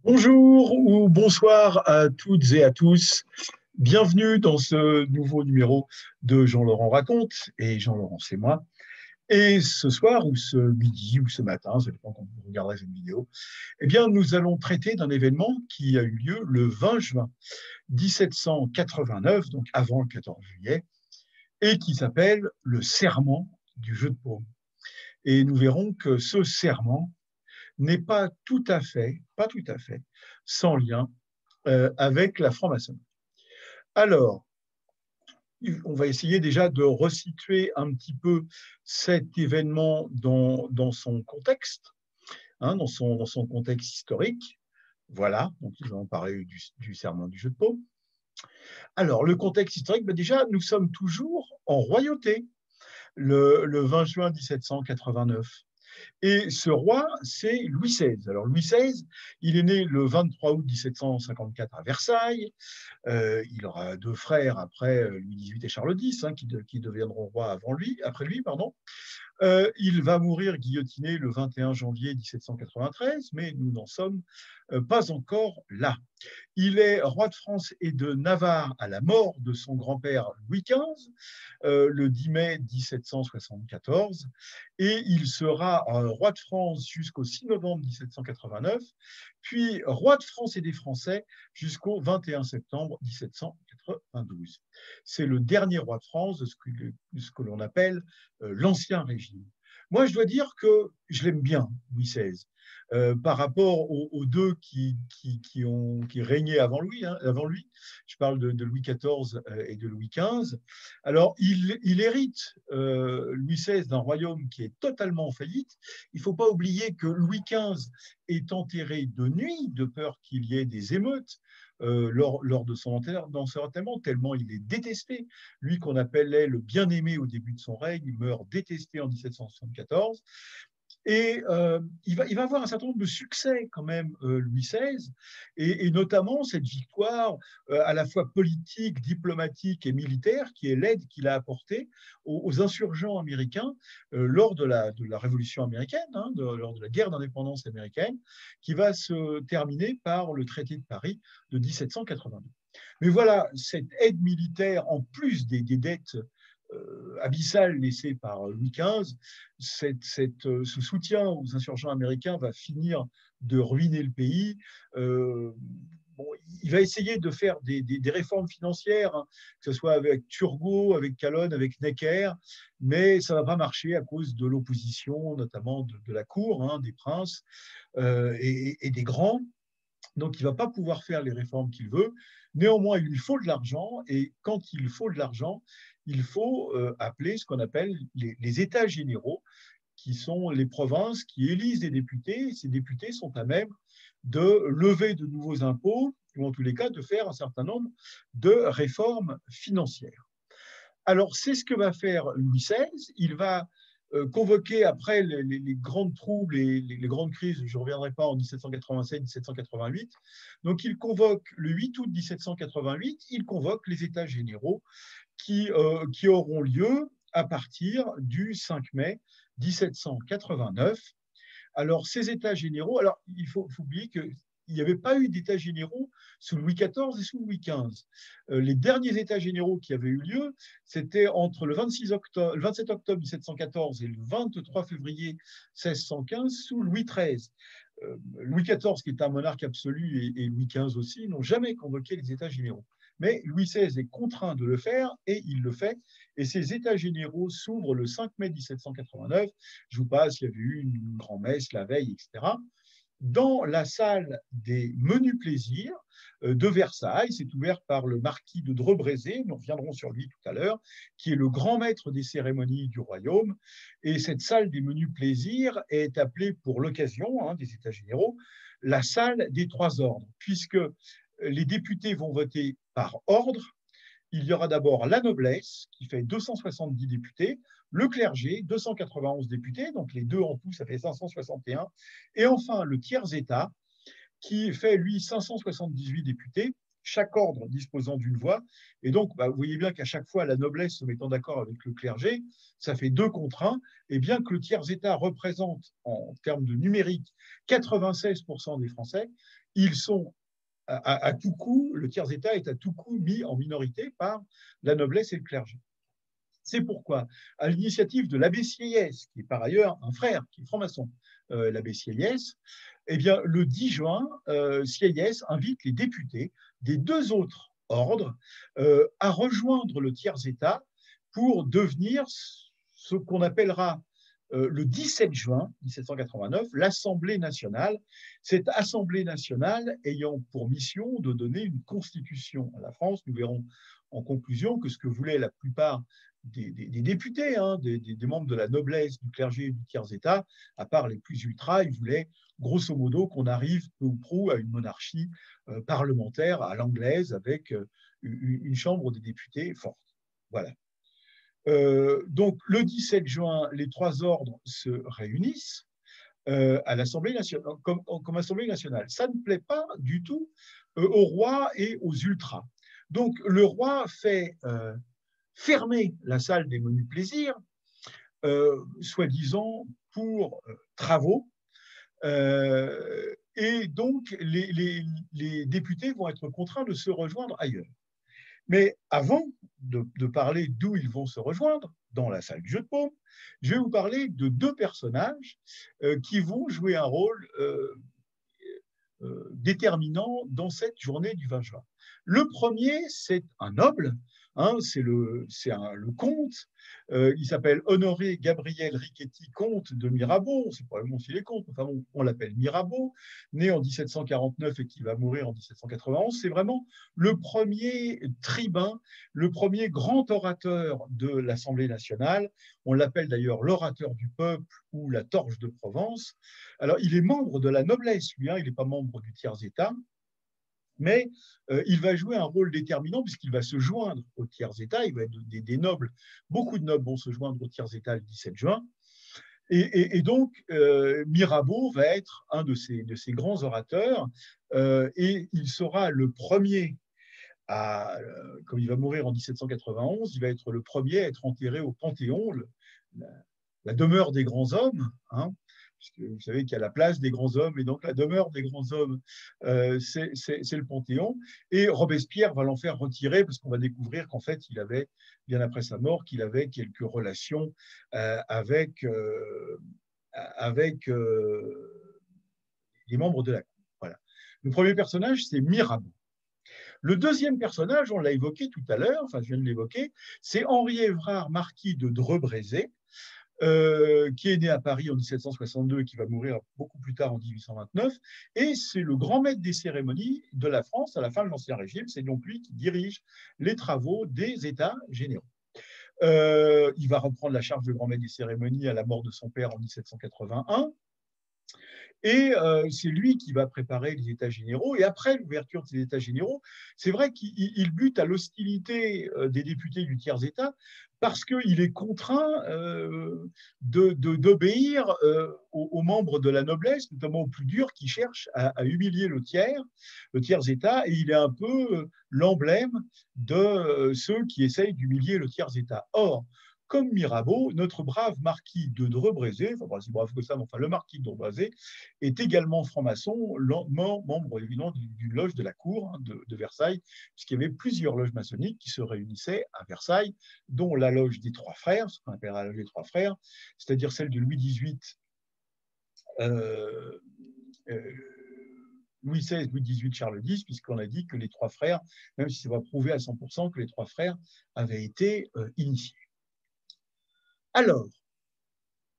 Bonjour ou bonsoir à toutes et à tous. Bienvenue dans ce nouveau numéro de Jean-Laurent Raconte. Et Jean-Laurent, c'est moi. Et ce soir, ou ce midi, ou ce matin, ça dépend quand vous regarderez cette vidéo, eh bien, nous allons traiter d'un événement qui a eu lieu le 20 juin 1789, donc avant le 14 juillet, et qui s'appelle le serment du jeu de paume. Et nous verrons que ce serment n'est pas tout à fait, sans lien avec la franc-maçonnerie. Alors, on va essayer déjà de resituer un petit peu cet événement dans son contexte, dans son contexte historique. Voilà, donc nous allons parler du serment du jeu de paume. Alors, le contexte historique, ben déjà, nous sommes toujours en royauté, le 20 juin 1789. Et ce roi, c'est Louis XVI. Alors Louis XVI, il est né le 23 août 1754 à Versailles. Il aura deux frères après Louis XVIII et Charles X, qui deviendront rois après lui, pardon. Il va mourir guillotiné le 21 janvier 1793, mais nous n'en sommes pas encore là. Il est roi de France et de Navarre à la mort de son grand-père Louis XV, le 10 mai 1774, et il sera roi de France jusqu'au 6 novembre 1789, puis roi de France et des Français jusqu'au 21 septembre 1792. C'est le dernier roi de France de ce que l'on appelle l'Ancien Régime. Moi, je dois dire que je l'aime bien, Louis XVI, par rapport aux deux qui régnaient avant lui, avant lui. Je parle de Louis XIV et de Louis XV. Alors, il hérite, Louis XVI, d'un royaume qui est totalement en faillite. Il ne faut pas oublier que Louis XV est enterré de nuit, de peur qu'il y ait des émeutes. Lors de son enterrement, tellement il est détesté. Lui qu'on appelait le bien-aimé au début de son règne, meurt détesté en 1774. Et il va avoir un certain nombre de succès quand même, Louis XVI, et notamment cette victoire à la fois politique, diplomatique et militaire, qui est l'aide qu'il a apportée aux insurgents américains lors de la Révolution américaine, lors de la guerre d'indépendance américaine, qui va se terminer par le traité de Paris de 1782. Mais voilà, cette aide militaire, en plus des dettes abyssale laissée par Louis XV, ce soutien aux insurgents américains va finir de ruiner le pays. Bon, il va essayer de faire des réformes financières, que ce soit avec Turgot, avec Calonne, avec Necker, mais ça ne va pas marcher à cause de l'opposition, notamment de la cour, des princes et des grands. Donc, il ne va pas pouvoir faire les réformes qu'il veut. Néanmoins, il lui faut de l'argent. Et quand il faut de l'argent, il faut appeler ce qu'on appelle les États généraux, qui sont les provinces qui élisent des députés. Et ces députés sont à même de lever de nouveaux impôts, ou en tous les cas de faire un certain nombre de réformes financières. Alors, c'est ce que va faire Louis XVI. Il va convoquer après les grandes troubles et les grandes crises, je ne reviendrai pas en 1787-1788. Donc, il convoque le 8 août 1788, il convoque les États généraux qui auront lieu à partir du 5 mai 1789. Alors, ces États généraux, alors il faut oublier que il n'y avait pas eu d'États généraux sous Louis XIV et sous Louis XV. Les derniers États généraux qui avaient eu lieu, c'était entre le 27 octobre 1714 et le 23 février 1615 sous Louis XIII. Louis XIV, qui est un monarque absolu, et Louis XV aussi, n'ont jamais convoqué les États généraux. Mais Louis XVI est contraint de le faire et il le fait. Et ces États généraux s'ouvrent le 5 mai 1789. Je vous passe, il y avait eu une grand-messe la veille, etc. Dans la salle des menus plaisirs de Versailles. C'est ouvert par le marquis de Dreux-Brézé, nous reviendrons sur lui tout à l'heure, qui est le grand maître des cérémonies du royaume. Et cette salle des menus plaisirs est appelée pour l'occasion des États généraux la salle des trois ordres, puisque les députés vont voter par ordre. Il y aura d'abord la noblesse, qui fait 270 députés, le clergé, 291 députés, donc les deux en tout, ça fait 561, et enfin le tiers-État, qui fait, lui, 578 députés, chaque ordre disposant d'une voix. Et donc, vous voyez bien qu'à chaque fois, la noblesse se mettant d'accord avec le clergé, ça fait 2 contre 1. Et bien que le tiers-État représente, en termes de numérique, 96% des Français, ils sont à tout coup, le tiers-État est à tout coup mis en minorité par la noblesse et le clergé. C'est pourquoi, à l'initiative de l'abbé Sieyès, qui est par ailleurs un frère, qui est franc-maçon, l'abbé Sieyès, eh bien, le 10 juin, Sieyès invite les députés des 2 autres ordres à rejoindre le tiers-État pour devenir ce qu'on appellera le 17 juin 1789 l'Assemblée nationale, cette Assemblée nationale ayant pour mission de donner une constitution à la France. Nous verrons en conclusion que ce que voulaient la plupart des députés, des membres de la noblesse, du clergé et du tiers-État, à part les plus ultras, ils voulaient grosso modo qu'on arrive peu ou prou à une monarchie parlementaire à l'anglaise avec une chambre des députés forte. Voilà. Donc, le 17 juin, les 3 ordres se réunissent à l'Assemblée nationale, comme Assemblée nationale. Ça ne plaît pas du tout au roi et aux ultras. Donc, le roi fait fermer la salle des menus plaisirs, soi-disant pour travaux. Et donc, les députés vont être contraints de se rejoindre ailleurs. Mais avant de parler d'où ils vont se rejoindre, dans la salle du jeu de paume, je vais vous parler de 2 personnages qui vont jouer un rôle déterminant dans cette journée du 20 juin. Le premier, c'est un noble, c'est le comte. Il s'appelle Honoré Gabriel Riquetti, comte de Mirabeau. C'est probablement s'il est comte, enfin on l'appelle Mirabeau, né en 1749 et qui va mourir en 1791. C'est vraiment le premier tribun, le premier grand orateur de l'Assemblée nationale. On l'appelle d'ailleurs l'orateur du peuple ou la torche de Provence. Alors, il est membre de la noblesse, lui, il n'est pas membre du tiers-État, mais il va jouer un rôle déterminant puisqu'il va se joindre au tiers-État, il va être des nobles, beaucoup de nobles vont se joindre au tiers-État le 17 juin, et donc Mirabeau va être un de ces grands orateurs, et il sera le premier comme il va mourir en 1791, il va être le premier à être enterré au Panthéon, la demeure des grands hommes, puisque vous savez qu'il y a la place des grands hommes, et donc la demeure des grands hommes, c'est le Panthéon. Et Robespierre va l'en faire retirer, parce qu'on va découvrir qu'en fait, il avait, bien après sa mort, qu'il avait quelques relations avec les membres de la cour. Voilà. Le premier personnage, c'est Mirabeau. Le deuxième personnage, on l'a évoqué tout à l'heure, enfin je viens de l'évoquer, c'est Henri Évrard, marquis de Dreux-Brézé, qui est né à Paris en 1762 et qui va mourir beaucoup plus tard en 1829. Et c'est le grand maître des cérémonies de la France à la fin de l'Ancien Régime. C'est donc lui qui dirige les travaux des États généraux. Il va reprendre la charge de grand maître des cérémonies à la mort de son père en 1781. Et c'est lui qui va préparer les États généraux. Et après l'ouverture de ces États généraux, c'est vrai qu'il bute à l'hostilité des députés du tiers-État parce qu'il est contraint d'obéir aux membres de la noblesse, notamment aux plus durs, qui cherchent à humilier le tiers-État, et il est un peu l'emblème de ceux qui essayent d'humilier le tiers-État. Or, comme Mirabeau, notre brave marquis de Dreux-Brézé, enfin pas si brave que ça, mais enfin le marquis de Dreux-Brézé, est également franc-maçon, membre évidemment d'une loge de la cour de Versailles, puisqu'il y avait plusieurs loges maçonniques qui se réunissaient à Versailles, dont la loge des Trois Frères, ce qu'on appelle la loge des Trois Frères, c'est-à-dire celle de Louis XVIII, Louis XVI, Louis XVIII, Charles X, puisqu'on a dit que les Trois Frères, même si c'est pas prouvé à 100%, que les Trois Frères avaient été initiés. Alors,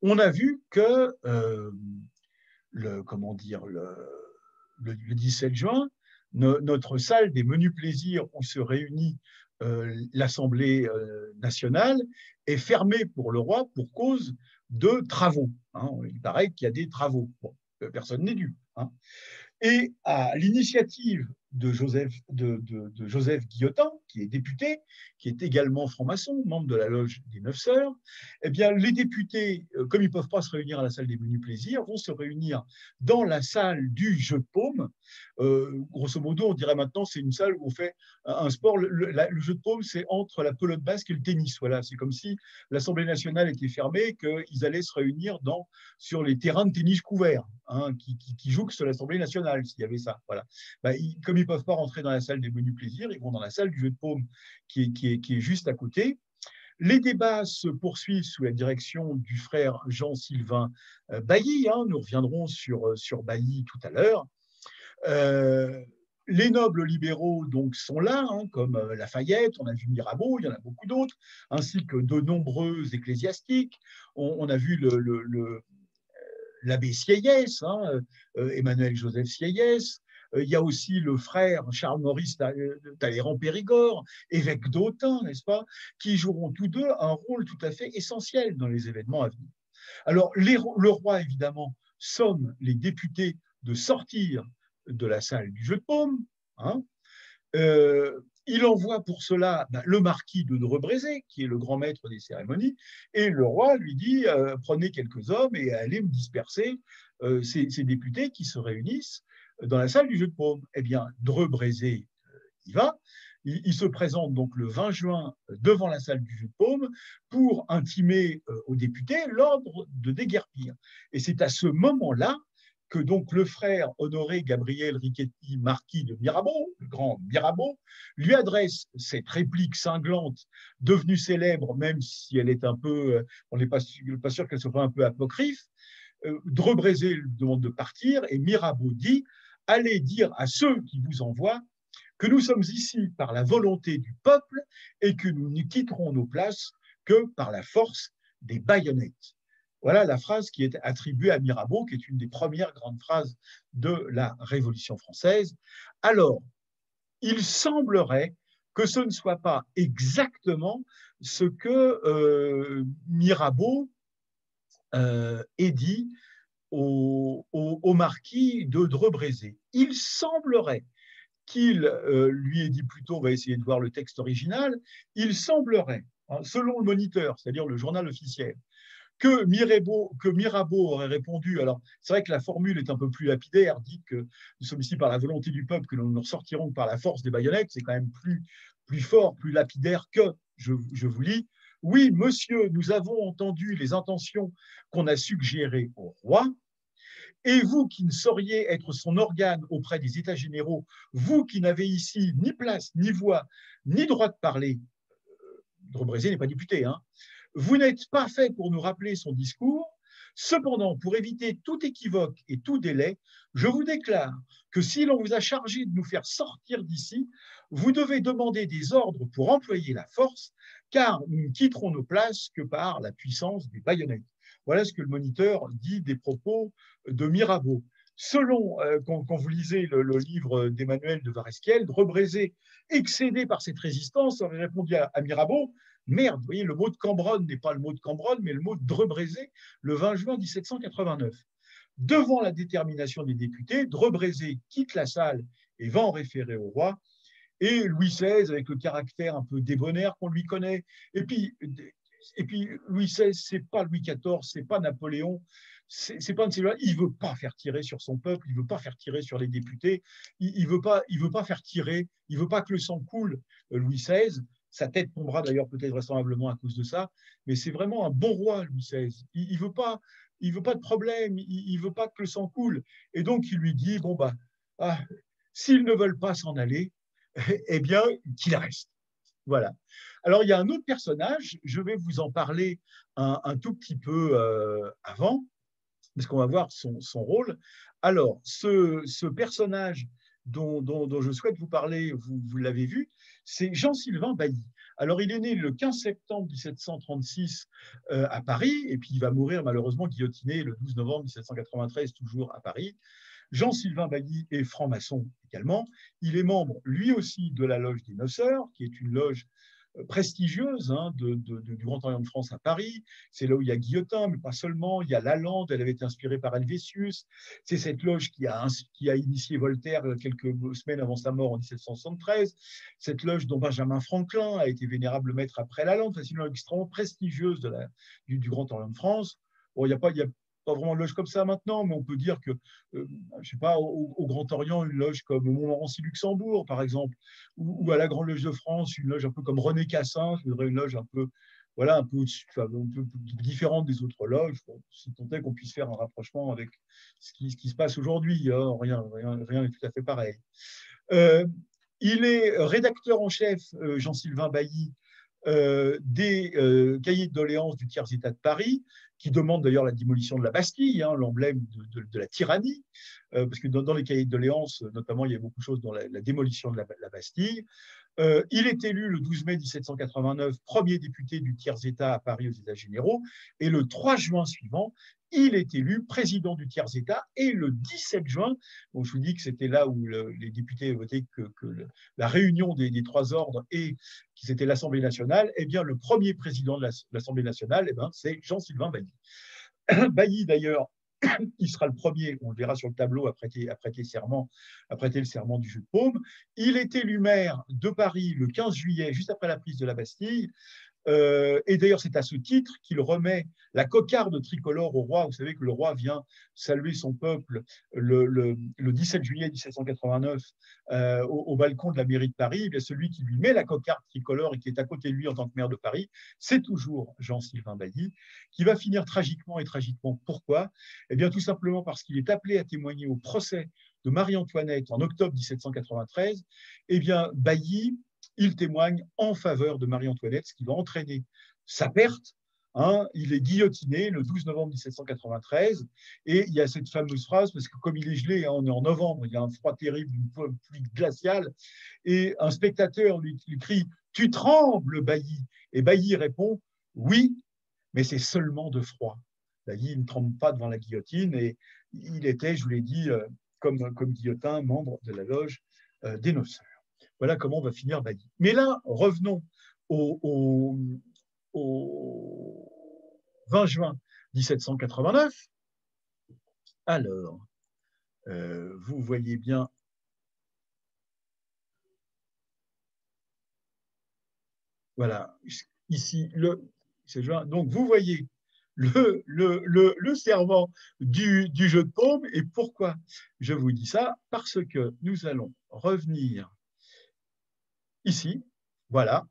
on a vu que le 17 juin, notre salle des menus plaisirs où se réunit l'Assemblée nationale est fermée pour le roi pour cause de travaux. Il paraît qu'il y a des travaux. Bon, personne n'est dupe. Et à l'initiative de Joseph Guillotin, qui est député, qui est également franc-maçon, membre de la loge des Neuf Sœurs, eh bien, les députés, comme ils ne peuvent pas se réunir à la salle des menus plaisirs, vont se réunir dans la salle du jeu de paume. Grosso modo, on dirait maintenant c'est une salle où on fait un sport. Le jeu de paume, c'est entre la pelote basque et le tennis. Voilà, c'est comme si l'Assemblée nationale était fermée, qu'ils allaient se réunir sur les terrains de tennis couverts, hein, qui jouxtent l'Assemblée nationale, s'il y avait ça. Voilà. Ben, comme ils ne peuvent pas rentrer dans la salle des menus plaisirs, ils vont dans la salle du jeu de paume qui est juste à côté. Les débats se poursuivent sous la direction du frère Jean-Sylvain Bailly. Hein, nous reviendrons sur Bailly tout à l'heure. Les nobles libéraux donc, sont là, hein, comme Lafayette, on a vu Mirabeau, il y en a beaucoup d'autres, ainsi que de nombreux ecclésiastiques. On a vu l'abbé Sieyès, hein, Emmanuel-Joseph Sieyès. Il y a aussi le frère Charles-Maurice Talleyrand-Périgord, évêque d'Autun, n'est-ce pas, qui joueront tous deux un rôle tout à fait essentiel dans les événements à venir. Alors, le roi, évidemment, somme les députés de sortir de la salle du jeu de paume. Hein. Il envoie pour cela le marquis de Drebrézé, qui est le grand maître des cérémonies, et le roi lui dit prenez quelques hommes et allez me disperser ces députés qui se réunissent dans la salle du jeu de paume. Eh bien, Drebrézé y va. Il se présente donc le 20 juin devant la salle du jeu de paume pour intimer aux députés l'ordre de déguerpir. Et c'est à ce moment-là que donc le frère Honoré Gabriel Riquetti, marquis de Mirabeau, le grand Mirabeau, lui adresse cette réplique cinglante, devenue célèbre, même si elle est un peu, on n'est pas sûr qu'elle soit un peu apocryphe. Drebrézé lui demande de partir et Mirabeau dit « Allez dire à ceux qui vous envoient que nous sommes ici par la volonté du peuple et que nous ne quitterons nos places que par la force des baïonnettes. » Voilà la phrase qui est attribuée à Mirabeau, qui est une des premières grandes phrases de la Révolution française. Alors, il semblerait que ce ne soit pas exactement ce que Mirabeau ait dit au marquis de Drebrézé. Il semblerait qu'il lui ait dit plutôt, on va essayer de voir le texte original, il semblerait, hein, selon le Moniteur, c'est-à-dire le journal officiel, que Mirabeau aurait répondu, alors c'est vrai que la formule est un peu plus lapidaire, dit que nous sommes ici par la volonté du peuple, que nous ne ressortirons par la force des baïonnettes, c'est quand même plus fort, plus lapidaire que, je vous lis, oui, monsieur, nous avons entendu les intentions qu'on a suggérées au roi, et vous qui ne sauriez être son organe auprès des États généraux, vous qui n'avez ici ni place, ni voix, ni droit de parler, Drebrézé n'est pas député, hein, vous n'êtes pas fait pour nous rappeler son discours. Cependant, pour éviter tout équivoque et tout délai, je vous déclare que si l'on vous a chargé de nous faire sortir d'ici, vous devez demander des ordres pour employer la force, car nous ne quitterons nos places que par la puissance des baïonnettes. Voilà ce que le Moniteur dit des propos de Mirabeau. Selon, quand vous lisez le livre d'Emmanuel de Varesquiel, Drebrézé, excédé par cette résistance, aurait répondu à Mirabeau, merde, vous voyez, le mot de Cambronne n'est pas le mot de Cambronne, mais le mot de Drebrézé, le 20 juin 1789. Devant la détermination des députés, Drebrézé quitte la salle et va en référer au roi. Et Louis XVI, avec le caractère un peu débonnaire qu'on lui connaît, et puis Louis XVI, c'est pas Louis XIV, c'est pas Napoléon, c'est pas il veut pas faire tirer sur son peuple, il veut pas faire tirer sur les députés, il veut pas faire tirer, il veut pas que le sang coule. Louis XVI, sa tête tombera d'ailleurs peut-être vraisemblablement à cause de ça, mais c'est vraiment un bon roi, Louis XVI. Il veut pas de problème, il veut pas que le sang coule. Et donc il lui dit bon s'ils ne veulent pas s'en aller, eh bien qu'il reste. Voilà. Alors, il y a un autre personnage, je vais vous en parler un tout petit peu avant, parce qu'on va voir son rôle. Alors, ce personnage dont je souhaite vous parler, vous l'avez vu, c'est Jean-Sylvain Bailly. Alors, il est né le 15 septembre 1736 à Paris, et puis il va mourir malheureusement guillotiné le 12 novembre 1793, toujours à Paris. Jean-Sylvain Bailly est franc-maçon également. Il est membre, lui aussi, de la loge des Neuf Sœurs, qui est une loge prestigieuse hein, du Grand Orient de France à Paris. C'est là où il y a Guillotin, mais pas seulement. Il y a Lalande, elle avait été inspirée par Helvétius. C'est cette loge qui a initié Voltaire quelques semaines avant sa mort en 1773. Cette loge dont Benjamin Franklin a été vénérable maître après Lalande. C'est une loge extrêmement prestigieuse du Grand Orient de France. Bon, il n'y a pas vraiment de loge comme ça maintenant, mais on peut dire que, je sais pas, au Grand Orient, une loge comme Montmorency-Luxembourg, par exemple, ou à la Grande Loge de France, une loge un peu comme René Cassin, je dirais une loge un peu, voilà, un peu, enfin, un peu différente des autres loges, si tant est qu'on puisse faire un rapprochement avec ce qui se passe aujourd'hui. Hein, rien n'est tout à fait pareil. Euh, il est rédacteur en chef, Jean-Sylvain Bailly, des cahiers de doléances du tiers-État de Paris, qui demande d'ailleurs la démolition de la Bastille, hein, l'emblème de la tyrannie, parce que dans les cahiers de doléances, notamment, il y a beaucoup de choses dans la démolition de la Bastille. Il est élu le 12 mai 1789 premier député du tiers-État à Paris aux États généraux, et le 3 juin suivant, il est élu président du tiers-État, et le 17 juin, bon, je vous dis que c'était là où les députés votaient que la réunion des trois ordres et qui c'était l'Assemblée nationale, eh bien, le premier président de l'Assemblée nationale, eh bien, c'est Jean-Sylvain Bailly. Bailly, d'ailleurs, il sera le premier, on le verra sur le tableau, à prêter le serment du jeu de paume. Il est élu maire de Paris le 15 juillet, juste après la prise de la Bastille. Et d'ailleurs, c'est à ce titre qu'il remet la cocarde tricolore au roi. Vous savez que le roi vient saluer son peuple le 17 juillet 1789 au balcon de la mairie de Paris. Et celui qui lui met la cocarde tricolore et qui est à côté de lui en tant que maire de Paris, c'est toujours Jean-Sylvain Bailly, qui va finir tragiquement. Et tragiquement, pourquoi? Eh bien, tout simplement parce qu'il est appelé à témoigner au procès de Marie-Antoinette en octobre 1793. Eh bien, Bailly, il témoigne en faveur de Marie-Antoinette, ce qui va entraîner sa perte. Hein, il est guillotiné le 12 novembre 1793, et il y a cette fameuse phrase, parce que comme il est gelé, hein, on est en novembre, il y a un froid terrible, une pluie glaciale, et un spectateur lui crie « Tu trembles, Bailly ?» Et Bailly répond « Oui, mais c'est seulement de froid. » Bailly ne tremble pas devant la guillotine, et il était, je vous l'ai dit, comme Guillotin, membre de la loge des Noceurs. Voilà comment on va finir Bailly. Mais là, revenons au 20 juin 1789. Alors, vous voyez bien, voilà, ici, donc vous voyez le serment du jeu de paume. Et pourquoi je vous dis ça? Parce que nous allons revenir ici, voilà,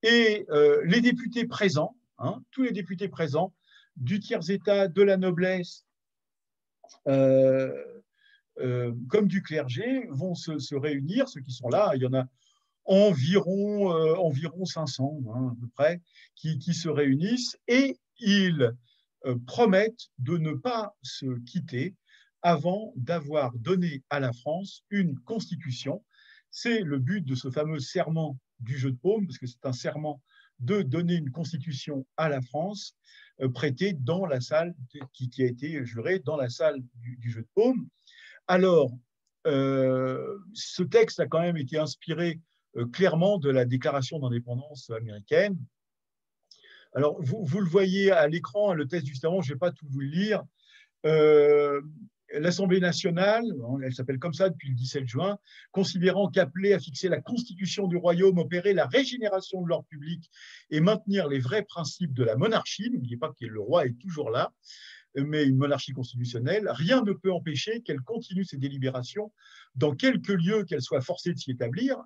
et les députés présents, hein, tous les députés présents du tiers-État, de la noblesse, comme du clergé, vont se réunir, ceux qui sont là, il y en a environ 500 hein, à peu près, qui se réunissent, et ils promettent de ne pas se quitter avant d'avoir donné à la France une constitution. C'est le but de ce fameux serment du jeu de paume, parce que c'est un serment de donner une constitution à la France, prêté dans la salle, qui a été juré dans la salle du jeu de paume. Alors, ce texte a quand même été inspiré clairement de la déclaration d'indépendance américaine. Alors, vous le voyez à l'écran, le texte du serment, je ne vais pas tout vous le lire. L'Assemblée nationale, elle s'appelle comme ça depuis le 17 juin, considérant qu'appelée à fixer la constitution du royaume, opérer la régénération de l'ordre public et maintenir les vrais principes de la monarchie, n'oubliez pas que le roi est toujours là, mais une monarchie constitutionnelle, rien ne peut empêcher qu'elle continue ses délibérations dans quelque lieu qu'elle soit forcée de s'y établir,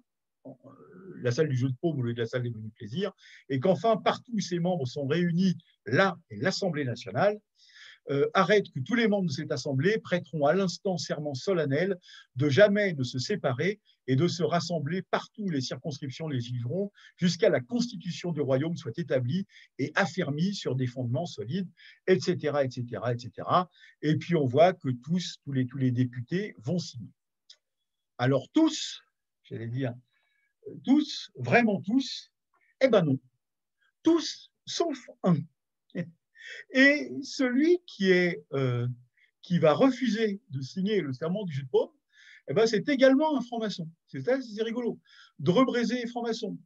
la salle du jeu de paume au lieu de la salle des menus plaisirs, et qu'enfin, partout où ses membres sont réunis, là est l'Assemblée nationale, arrête que tous les membres de cette assemblée prêteront à l'instant serment solennel de jamais ne se séparer et de se rassembler partout où les circonscriptions les exigeront jusqu'à la constitution du royaume soit établie et affermie sur des fondements solides, etc., etc., etc. Et puis on voit que tous les députés vont signer. Alors tous, j'allais dire tous, vraiment tous, eh ben non, tous sauf un. Et celui qui va refuser de signer le serment du jeu de paume, eh ben, c'est également un franc-maçon. C'est rigolo. Dreux Brézé est franc-maçon.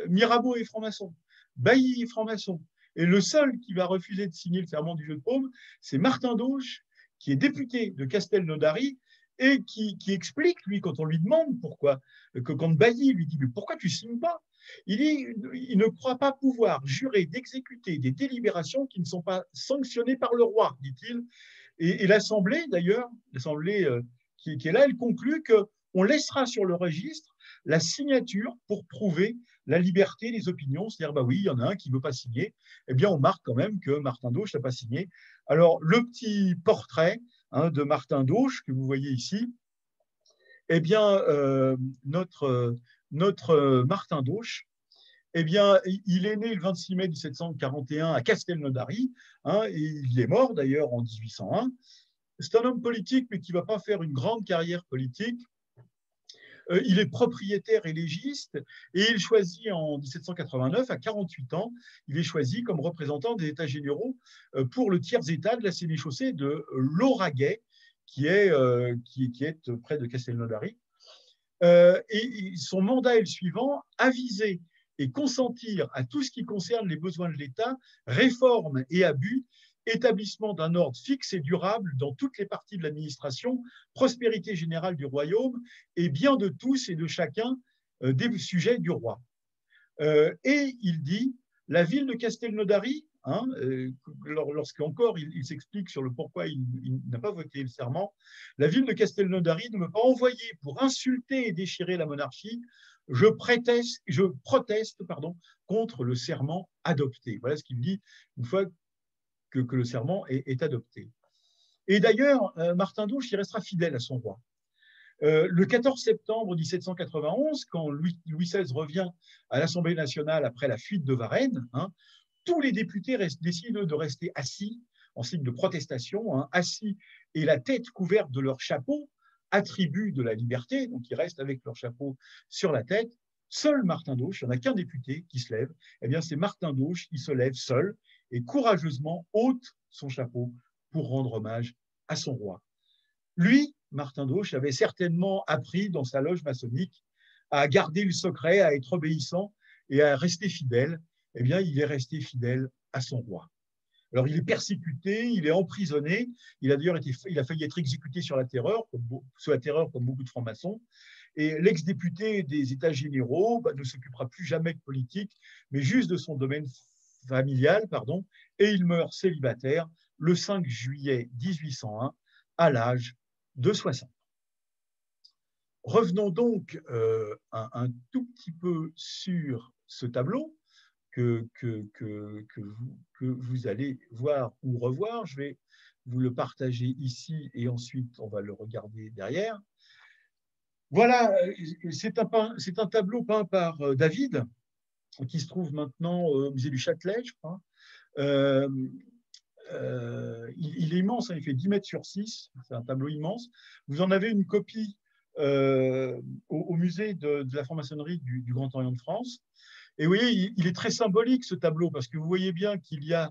Mirabeau est franc-maçon, Bailly est franc-maçon. Et le seul qui va refuser de signer le serment du jeu de paume, c'est Martin Dauch, qui est député de Castelnaudary et qui explique, lui, quand on lui demande pourquoi, que quand Bailly lui dit « Mais pourquoi tu ne signes pas ?» Il dit il ne croit pas pouvoir jurer d'exécuter des délibérations qui ne sont pas sanctionnées par le roi, dit-il. Et l'Assemblée, d'ailleurs, l'Assemblée qui est là, elle conclut qu'on laissera sur le registre la signature pour prouver la liberté des opinions. C'est-à-dire, bah oui, il y en a un qui ne veut pas signer. Eh bien, on marque quand même que Martin Dauch n'a pas signé. Alors, le petit portrait de Martin Dauch que vous voyez ici, eh bien, notre Martin Dauch, eh bien, il est né le 26 mai 1741 à Castelnaudary, et il est mort d'ailleurs en 1801. C'est un homme politique, mais qui ne va pas faire une grande carrière politique. Il est propriétaire et légiste, et il choisit en 1789, à 48 ans, il est choisi comme représentant des États généraux pour le tiers-État de la sénéchaussée de Lauragais, qui est près de Castelnaudary. Et son mandat est le suivant: aviser et consentir à tout ce qui concerne les besoins de l'État, réformes et abus, établissement d'un ordre fixe et durable dans toutes les parties de l'administration, prospérité générale du royaume et bien de tous et de chacun des sujets du roi. Et il dit, la ville de Castelnaudary, lorsqu'encore il s'explique sur le pourquoi il n'a pas voté le serment, la ville de Castelnaudary ne m'a pas envoyé pour insulter et déchirer la monarchie. Je proteste contre le serment adopté. Voilà ce qu'il dit une fois que le serment est adopté. Et d'ailleurs, Martin Dauch, il restera fidèle à son roi. Le 14 septembre 1791, quand Louis XVI revient à l'Assemblée nationale après la fuite de Varennes, tous les députés décident de rester assis en signe de protestation, assis et la tête couverte de leur chapeau, attribut de la liberté, donc ils restent avec leur chapeau sur la tête. Seul Martin Dauch, il n'y en a qu'un député qui se lève, eh bien c'est Martin Dauch qui se lève seul et courageusement ôte son chapeau pour rendre hommage à son roi. Lui, Martin Dauch, avait certainement appris dans sa loge maçonnique à garder le secret, à être obéissant et à rester fidèle. Eh bien, il est resté fidèle à son roi. Alors, il est persécuté, il est emprisonné, il a failli être exécuté sur la terreur, comme beaucoup de francs-maçons. Et l'ex-député des États généraux ne s'occupera plus jamais de politique, mais juste de son domaine familial, et il meurt célibataire le 5 juillet 1801 à l'âge de 60. Revenons donc un tout petit peu sur ce tableau que vous allez voir ou revoir. Je vais vous le partager ici et ensuite on va le regarder derrière. Voilà, c'est un tableau peint par David, qui se trouve maintenant au musée du Châtelet, je crois. Il est immense, il fait 10 mètres sur 6, c'est un tableau immense. Vous en avez une copie au musée de la franc-maçonnerie du Grand Orient de France. Et vous voyez, il est très symbolique ce tableau, parce que vous voyez bien qu'il y a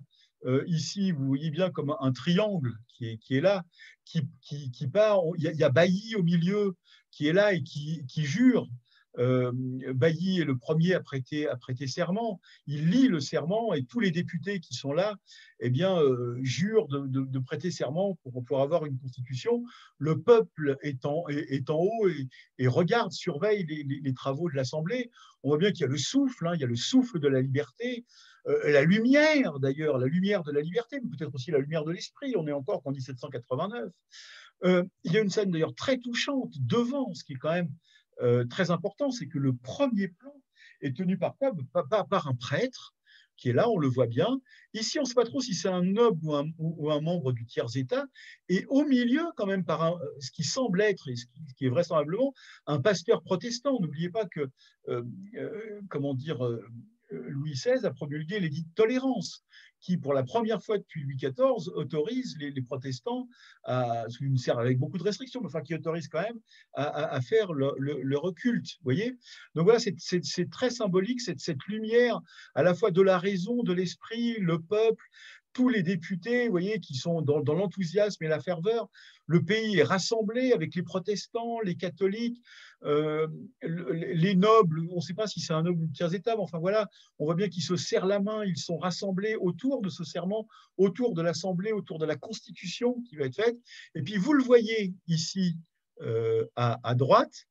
ici, vous voyez bien comme un triangle qui est là, qui part. Il y a Bailly au milieu qui est là et qui jure. Bailly est le premier à prêter serment. Il lit le serment et tous les députés qui sont là, eh bien, jurent de prêter serment pour avoir une constitution. Le peuple est en haut et regarde, surveille les travaux de l'Assemblée. On voit bien qu'il y a le souffle, il y a le souffle de la liberté, la lumière d'ailleurs, la lumière de la liberté, mais peut-être aussi la lumière de l'esprit. On est encore qu'en 1789. Il y a une scène d'ailleurs très touchante devant, ce qui est quand même très important, c'est que le premier plan est tenu par quoi? Par un prêtre qui est là, on le voit bien. Ici, on ne sait pas trop si c'est un noble ou un membre du tiers-État, et au milieu, quand même, par ce qui semble être, et ce qui est vraisemblablement, un pasteur protestant. N'oubliez pas que, Louis XVI a promulgué l'édit de tolérance, qui, pour la première fois depuis Louis XIV, autorise les protestants, avec beaucoup de restrictions, mais enfin qui autorise quand même à faire le culte. Vous voyez? Donc voilà, c'est très symbolique, cette lumière à la fois de la raison, de l'esprit, le peuple, tous les députés, vous voyez, qui sont dans l'enthousiasme et la ferveur. Le pays est rassemblé avec les protestants, les catholiques, les nobles. On ne sait pas si c'est un noble ou tiers état, mais enfin voilà, on voit bien qu'ils se serrent la main, ils sont rassemblés autour de ce serment, autour de l'Assemblée, autour de la Constitution qui va être faite. Et puis vous le voyez ici à droite,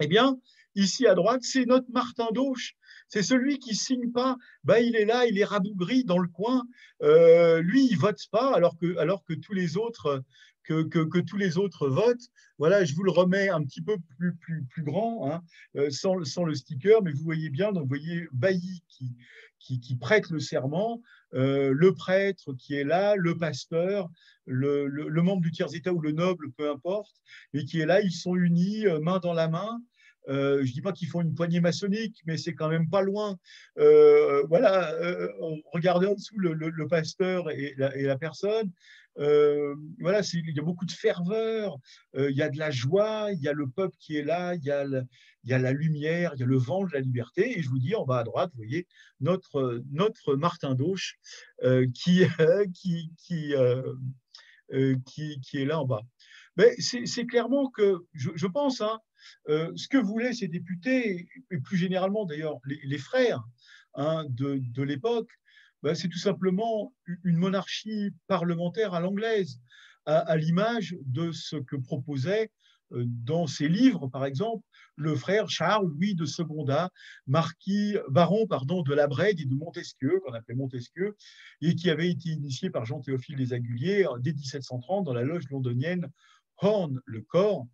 eh bien, ici à droite, c'est notre Martin Dauch. C'est celui qui ne signe pas. Ben, il est là, il est rabougri dans le coin. Lui, il ne vote pas, alors que tous les autres, que tous les autres votent. Voilà, je vous le remets un petit peu plus grand, hein, sans le sticker, mais vous voyez bien, donc vous voyez Bailly qui prête le serment, le prêtre qui est là, le pasteur, le membre du tiers-état ou le noble, peu importe, et qui est là, ils sont unis, main dans la main. Je ne dis pas qu'ils font une poignée maçonnique, mais c'est quand même pas loin. Voilà, regardez en dessous le pasteur et la personne. Voilà, il y a beaucoup de ferveur, il y a de la joie, il y a le peuple qui est là, il y a la lumière, il y a le vent de la liberté. Et je vous dis, en bas à droite, vous voyez notre Martin Dauch qui, qui est là en bas. Mais c'est clairement que, je pense, hein, ce que voulaient ces députés, et plus généralement d'ailleurs les frères, hein, de l'époque, ben, c'est tout simplement une monarchie parlementaire à l'anglaise, à l'image de ce que proposait dans ses livres, par exemple, le frère Charles-Louis de Secondat, baron de la Brède et de Montesquieu, qu'on appelait Montesquieu, et qui avait été initié par Jean-Théophile des Aguiliers dès 1730 dans la loge londonienne Horn, le corps.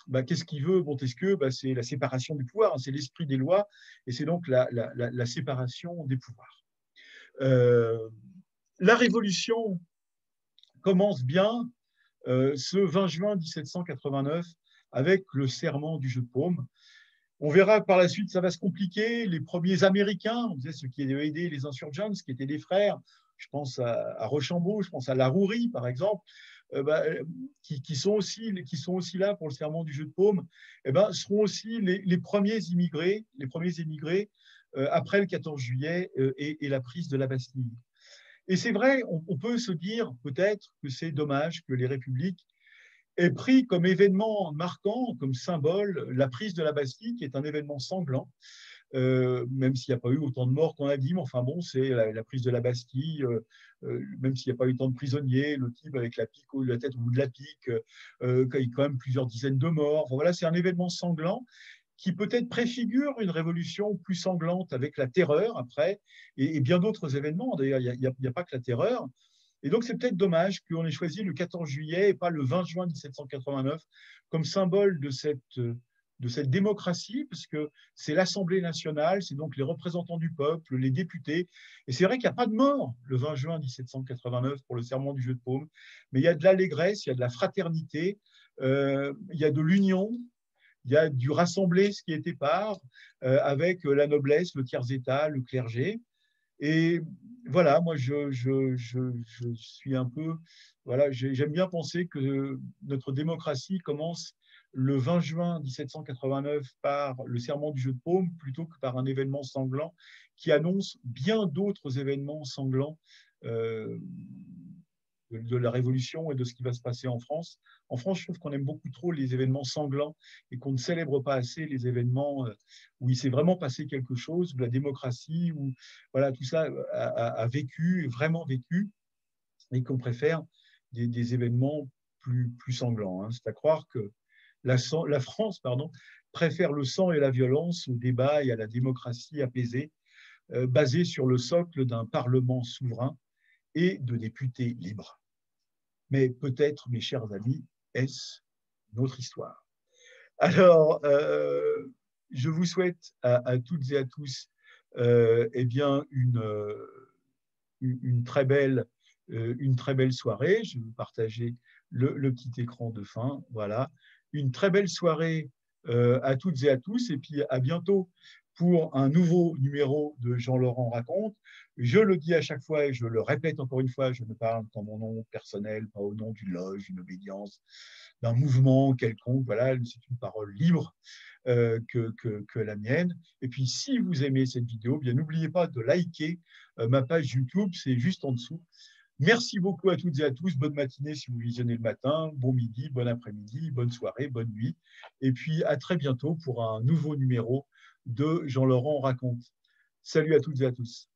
Bah, qu'est-ce qu'il veut, Montesquieu? Bah, c'est la séparation du pouvoir, hein, c'est l'esprit des lois, et c'est donc la séparation des pouvoirs. La Révolution commence bien ce 20 juin 1789 avec le serment du jeu de paume. On verra que par la suite, ça va se compliquer. Les premiers Américains, on disait ceux qui avaient aidé les insurgents, qui étaient des frères, je pense à Rochambeau, je pense à Larourie, par exemple, qui sont aussi là pour le serment du jeu de paume, seront aussi les premiers immigrés, après le 14 juillet et la prise de la Bastille. Et c'est vrai, on peut se dire peut-être que c'est dommage que les républiques aient pris comme événement marquant, comme symbole, la prise de la Bastille, qui est un événement sanglant, même s'il n'y a pas eu autant de morts qu'on a dit, mais enfin bon, c'est la prise de la Bastille, même s'il n'y a pas eu tant de prisonniers, le type avec la pique, la tête au bout de la pique, il y a quand même plusieurs dizaines de morts. Enfin, voilà, c'est un événement sanglant qui peut-être préfigure une révolution plus sanglante avec la terreur après, et bien d'autres événements. D'ailleurs, il n'y a pas que la terreur. Et donc, c'est peut-être dommage qu'on ait choisi le 14 juillet et pas le 20 juin 1789 comme symbole de cette démocratie, parce que c'est l'Assemblée nationale, c'est donc les représentants du peuple, les députés. Et c'est vrai qu'il n'y a pas de mort le 20 juin 1789 pour le serment du jeu de paume, mais il y a de l'allégresse, il y a de la fraternité, il y a de l'union, il y a du rassembler ce qui était part, avec la noblesse, le tiers-état, le clergé. Et voilà, moi, je suis un peu. Voilà, j'aime bien penser que notre démocratie commence le 20 juin 1789 par le serment du jeu de paume plutôt que par un événement sanglant qui annonce bien d'autres événements sanglants euh, de la Révolution et de ce qui va se passer en France. En France, je trouve qu'on aime beaucoup trop les événements sanglants et qu'on ne célèbre pas assez les événements où il s'est vraiment passé quelque chose, où la démocratie, où voilà, tout ça a vécu, vraiment vécu, et qu'on préfère des événements plus sanglants. Hein. C'est à croire que la France préfère le sang et la violence au débat et à la démocratie apaisée, basée sur le socle d'un Parlement souverain et de députés libres. Mais peut-être, mes chers amis, est-ce notre histoire? Alors, je vous souhaite à toutes et à tous eh bien, une très belle soirée. Je vais vous partager le petit écran de fin. Voilà. Une très belle soirée à toutes et à tous. Et puis, à bientôt pour un nouveau numéro de Jean-Laurent Raconte. Je le dis à chaque fois et je le répète encore une fois, je ne parle qu'en mon nom personnel, pas au nom d'une loge, d'une obédience, d'un mouvement quelconque. Voilà, c'est une parole libre que la mienne. Et puis, si vous aimez cette vidéo, bien n'oubliez pas de liker ma page YouTube, c'est juste en dessous. Merci beaucoup à toutes et à tous. Bonne matinée si vous visionnez le matin, bon midi, bon après-midi, bonne soirée, bonne nuit. Et puis à très bientôt pour un nouveau numéro de Jean-Laurent raconte. Salut à toutes et à tous.